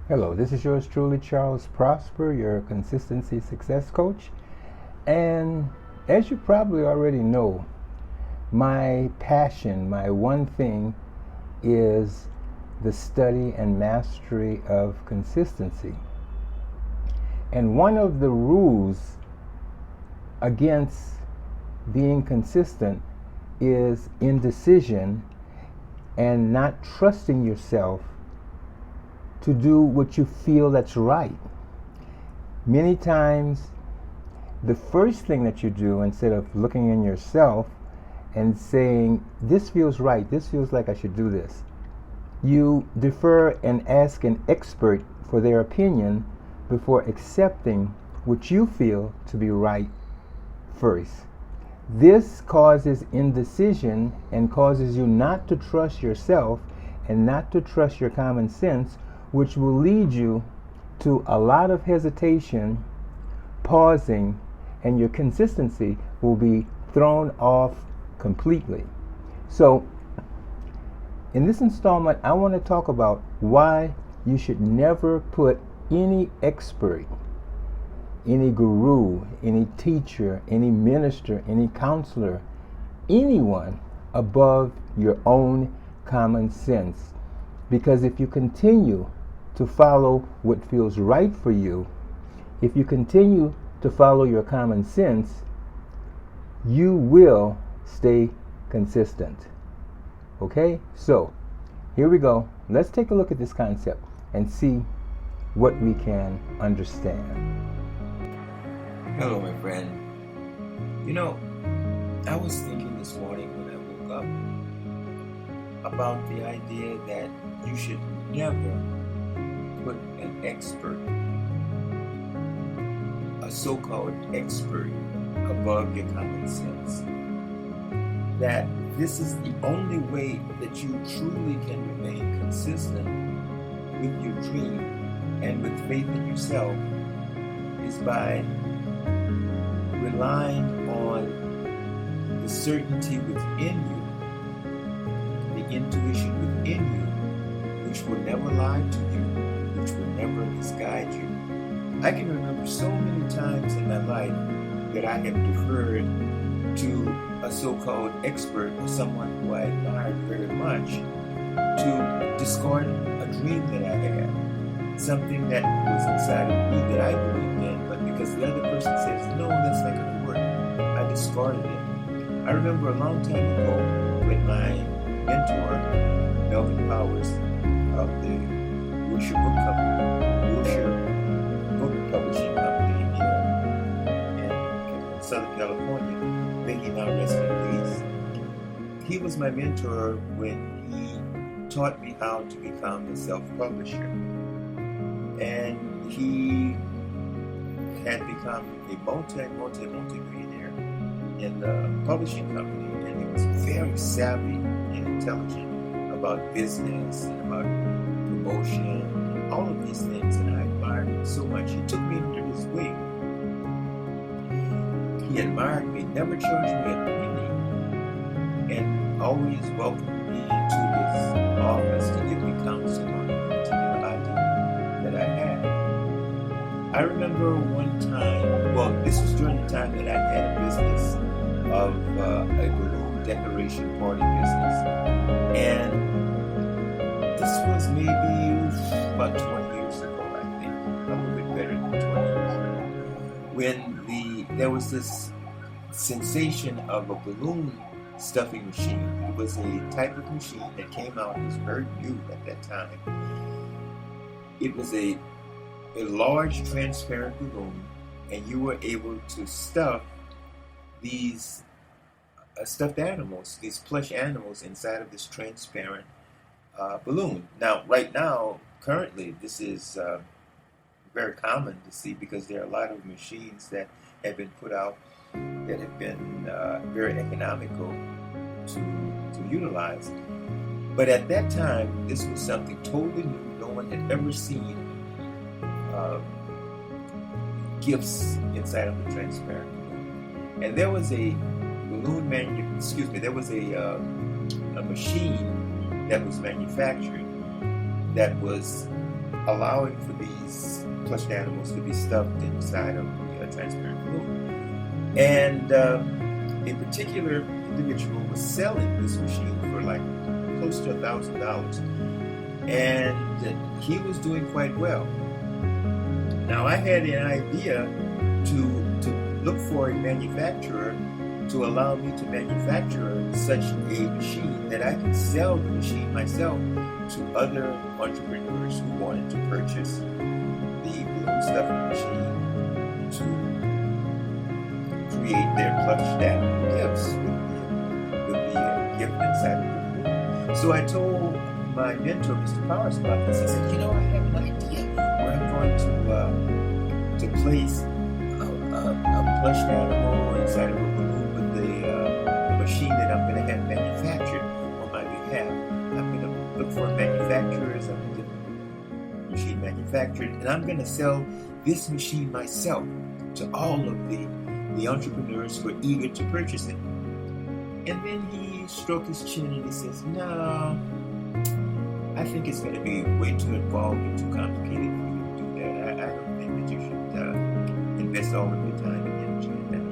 Hello, this is yours truly, Charles Prosper, your consistency success coach. And as you probably already know, my passion, my one thing is the study and mastery of consistency. And one of the rules against being consistent is indecision and not trusting yourself to do what you feel that's right. Many times, the first thing that you do, instead of looking in yourself and saying, this feels right, this feels like I should do this, you defer and ask an expert for their opinion before accepting what you feel to be right first. This causes indecision and causes you not to trust yourself and not to trust your common sense, which will lead you to a lot of hesitation, pausing, and your consistency will be thrown off completely. So, in this installment, I want to talk about why you should never put any expert, any guru, any teacher, any minister, any counselor, anyone above your own common sense. Because if you continue to follow what feels right for you, if you continue to follow your common sense, you will stay consistent. Okay? So, here we go. Let's take a look at this concept and see what we can understand. Hello, my friend. I was thinking this morning when I woke up about the idea that you should never put an expert, a so-called expert, above your common sense. That this is the only way that you truly can remain consistent with your dream and with faith in yourself is by relying on the certainty within you, the intuition within you, which will never lie to you, which will never misguide you. I can remember so many times in my life that I have deferred to a so-called expert or someone who I admired very much to discard a dream that I had, something that was inside of me that I believed in, but because the other person says, no, that's not going to work, I discarded it. I remember a long time ago when my mentor, Melvin Powers, of the Wilshire Book Company, Wilshire Book Publishing Company in Southern California, may he now rest in peace. He was my mentor when he taught me how to become a self-publisher. And he had become a multi-millionaire in the publishing company, and he was very savvy and intelligent about business and about promotion and all of these things, and I admired him so much. He took me under his wing. He admired me, never charged me a penny, and always welcomed me to his office to give me counsel on a particular idea that I had. I remember one time, well, this was during the time that I had a business of a balloon decoration party business, and this was maybe about 20 years ago, I think, a little bit better than 20 years ago, when there was this sensation of a balloon stuffing machine. It was a type of machine that came out, it was very new at that time. It was a large transparent balloon, and you were able to stuff these stuffed animals, these plush animals inside of this transparent balloon. Now, right now, currently, this is very common to see because there are a lot of machines that have been put out that have been very economical to utilize. But at that time, this was something totally new. No one had ever seen gifts inside of the transparent balloon. And there was a there was a machine that was manufactured that was allowing for these plush animals to be stuffed inside of the transparent balloon. And a particular individual was selling this machine for like close to $1,000, and he was doing quite well. Now I had an idea to look for a manufacturer to allow me to manufacture such a machine that I could sell the machine myself to other entrepreneurs who wanted to purchase the balloon stuffing machine to create their plush animal gifts with the gift inside of the balloon. So I told my mentor, Mr. Powers, about this. He said, I have an idea where I'm going to place a plush animal inside of a balloon with the machine that I'm going to have manufactured on my behalf. I'm going to look for manufacturers. I'm going to get the machine manufactured, and I'm going to sell this machine myself to all of the entrepreneurs who are eager to purchase it. And then he stroked his chin and he says, no, I think it's going to be way too involved and too complicated for you to do that. I don't think that you should invest all of your time and energy in that.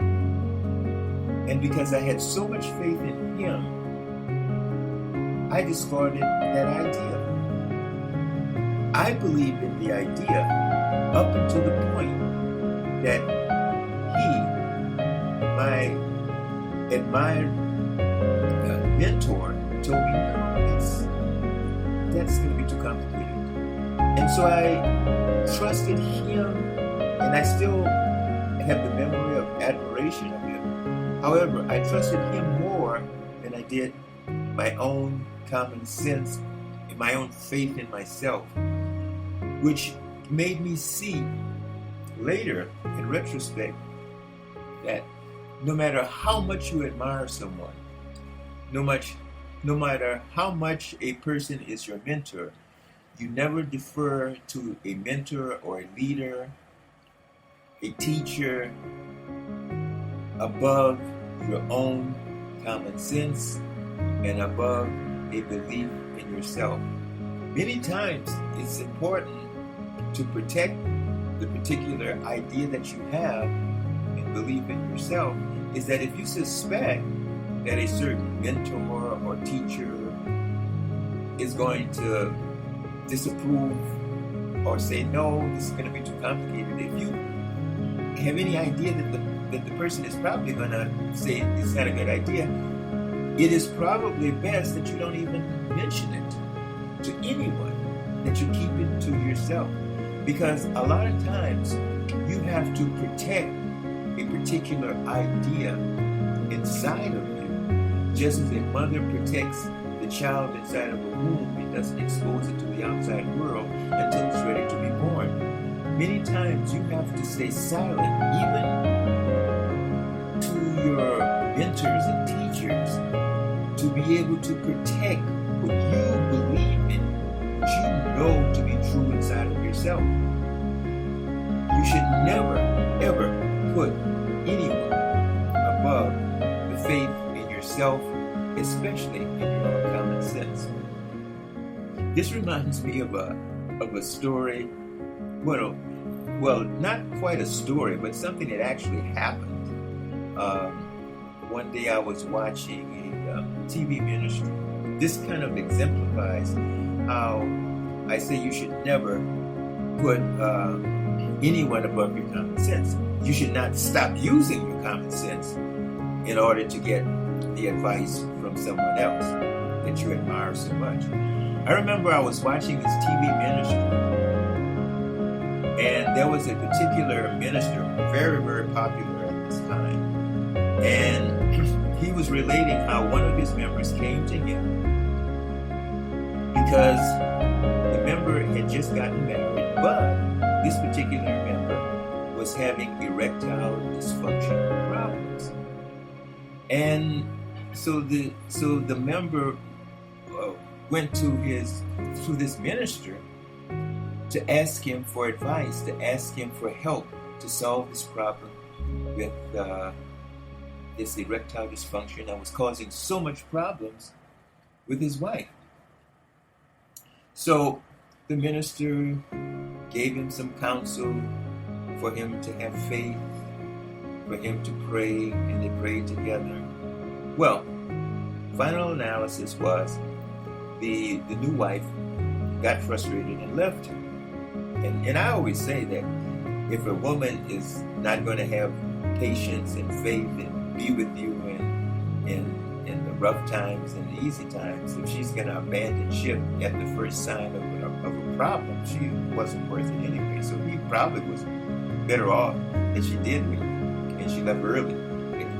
And because I had so much faith in him, I discarded that idea. I believed in the idea up until the point that he, my admired mentor, told me, no, that's going to be too complicated. And so I trusted him, and I still have the memory of admiration of him. However, I trusted him more than I did my own common sense and my own faith in myself, which made me see later, in retrospect, that no matter how much you admire someone, no matter how much a person is your mentor, you never defer to a mentor or a leader, a teacher, above your own common sense and above a belief in yourself. Many times it's important to protect the particular idea that you have and believe in yourself, is that if you suspect that a certain mentor or teacher is going to disapprove or say, no, this is going to be too complicated, if you have any idea that the person is probably going to say it's not a good idea, it is probably best that you don't even mention it to anyone, that you keep it to yourself. Because a lot of times you have to protect a particular idea inside of you, just as a mother protects the child inside of a womb and doesn't expose it to the outside world until it's ready to be born. Many times you have to stay silent, even to your mentors and teachers, to be able to protect what you believe in, what you know to be true inside of yourself. You should never, ever put anyone above the faith in yourself, especially in your own common sense. This reminds me of a story. Well, not quite a story, but something that actually happened. One day I was watching a TV ministry. This kind of exemplifies how I say you should never put anyone above your common sense. You should not stop using your common sense in order to get the advice from someone else that you admire so much. I remember I was watching this TV ministry, and there was a particular minister, very, very popular at this time, and he was relating how one of his members came to him because the member had just gotten married, but this particular member was having erectile dysfunction problems. And so the member went to this minister to ask him for advice, to ask him for help to solve this problem with this erectile dysfunction that was causing so much problems with his wife. So the minister gave him some counsel for him to have faith, for him to pray, and they prayed together. Well, final analysis was the new wife got frustrated and left him. And I always say that if a woman is not going to have patience and faith and be with you in the rough times and the easy times, if she's going to abandon ship at the first sign of a problem, she wasn't worth it anyway. So he probably was better off that she did leave, and she left early.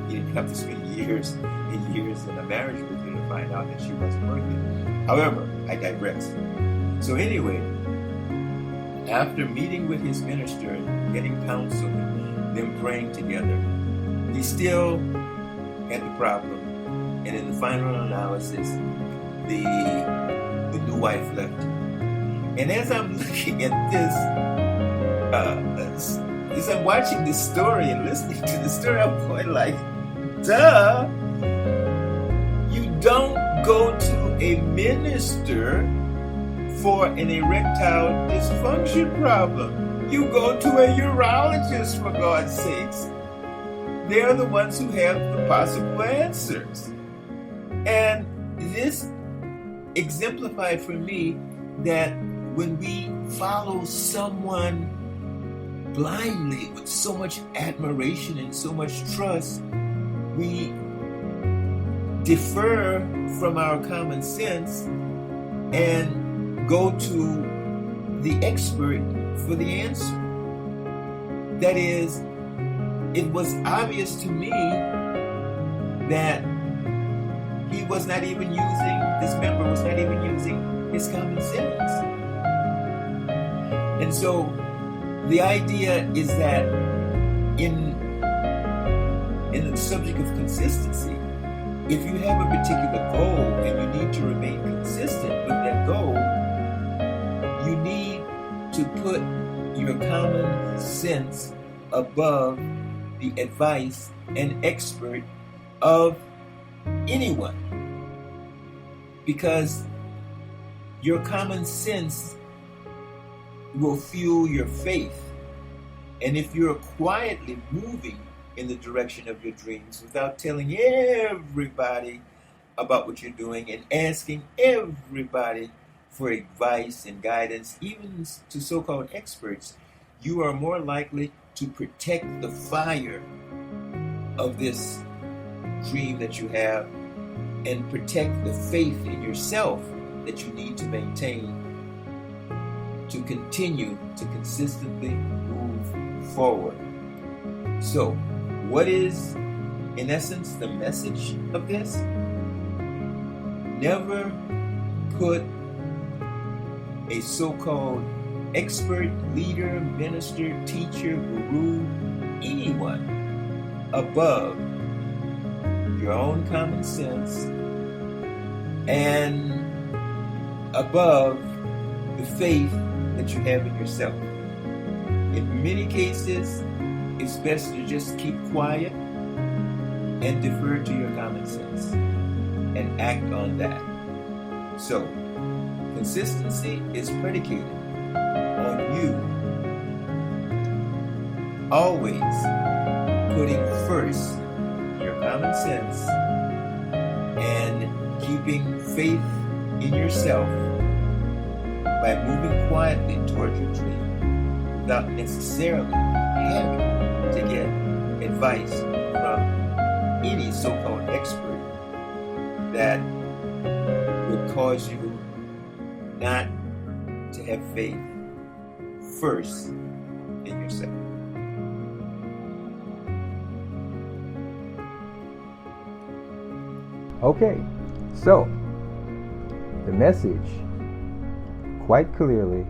He didn't have to spend years and years in a marriage with her to find out that she wasn't worth it. However, I digress. So anyway, after meeting with his minister and getting counsel and them praying together, he still had the problem. And in the final analysis, the new wife left him. And as I'm looking at this, as I'm watching this story and listening to the story, I'm going like, duh! You don't go to a minister for an erectile dysfunction problem. You go to a urologist, for God's sakes. They're the ones who have the possible answers. And this exemplified for me that when we follow someone blindly with so much admiration and so much trust, we defer from our common sense and go to the expert for the answer. That is, it was obvious to me that he was not even using, this member was not even using his common sense. And so the idea is that in the subject of consistency, if you have a particular goal and you need to remain consistent with that goal, you need to put your common sense above the advice and expert of anyone. Because your common sense will fuel your faith. And if you're quietly moving in the direction of your dreams without telling everybody about what you're doing and asking everybody for advice and guidance, even to so-called experts, you are more likely to protect the fire of this dream that you have and protect the faith in yourself that you need to maintain to continue to consistently move forward. So, what is, in essence, the message of this? Never put a so-called expert, leader, minister, teacher, guru, anyone above your own common sense and above the faith that you have in yourself. In many cases, it's best to just keep quiet and defer to your common sense and act on that. So, consistency is predicated on you always putting first your common sense and keeping faith in yourself by moving quietly toward your dream without necessarily having to get advice from any so-called expert that would cause you not to have faith first in yourself. Okay, so the message quite clearly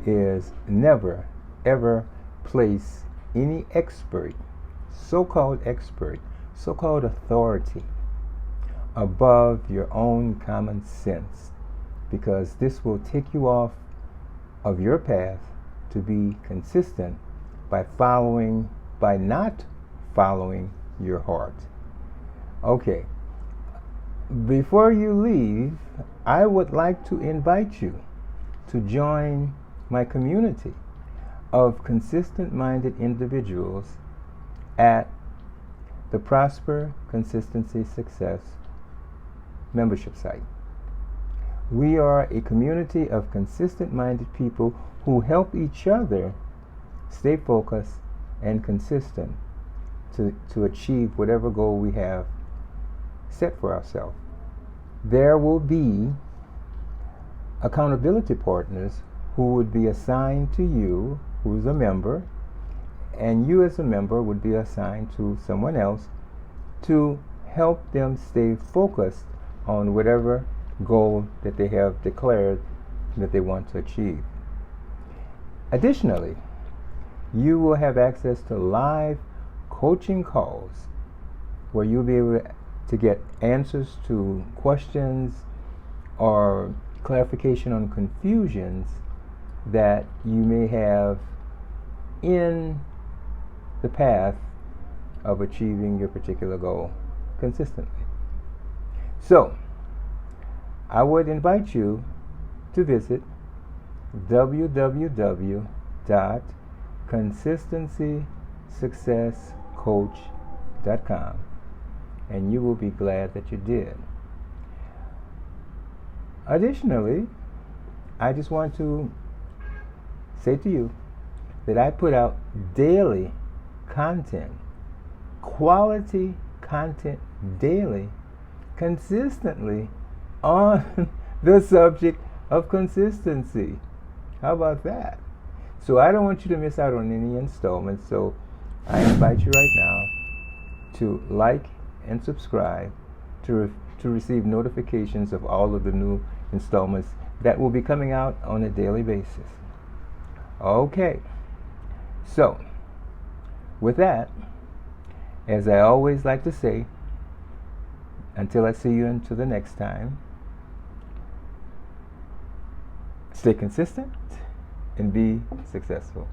is never ever place any expert, so-called authority above your own common sense, because this will take you off of your path to be consistent by not following your heart. Okay, before you leave, I would like to invite you to join my community of consistent-minded individuals at the Prosper Consistency Success membership site. We are a community of consistent-minded people who help each other stay focused and consistent to achieve whatever goal we have set for ourselves. There will be accountability partners who would be assigned to you, who's a member, and you as a member would be assigned to someone else to help them stay focused on whatever goal that they have declared that they want to achieve. Additionally, you will have access to live coaching calls where you'll be able to get answers to questions or clarification on confusions that you may have in the path of achieving your particular goal consistently. So, I would invite you to visit www.consistencysuccesscoach.com, and you will be glad that you did. Additionally, I just want to say to you that I put out daily content, quality content daily, consistently on the subject of consistency. How about that? So I don't want you to miss out on any installments, so I invite you right now to like and subscribe to receive notifications of all of the new installments that will be coming out on a daily basis. Okay, so with that, as I always like to say, until I see you until the next time, stay consistent and be successful.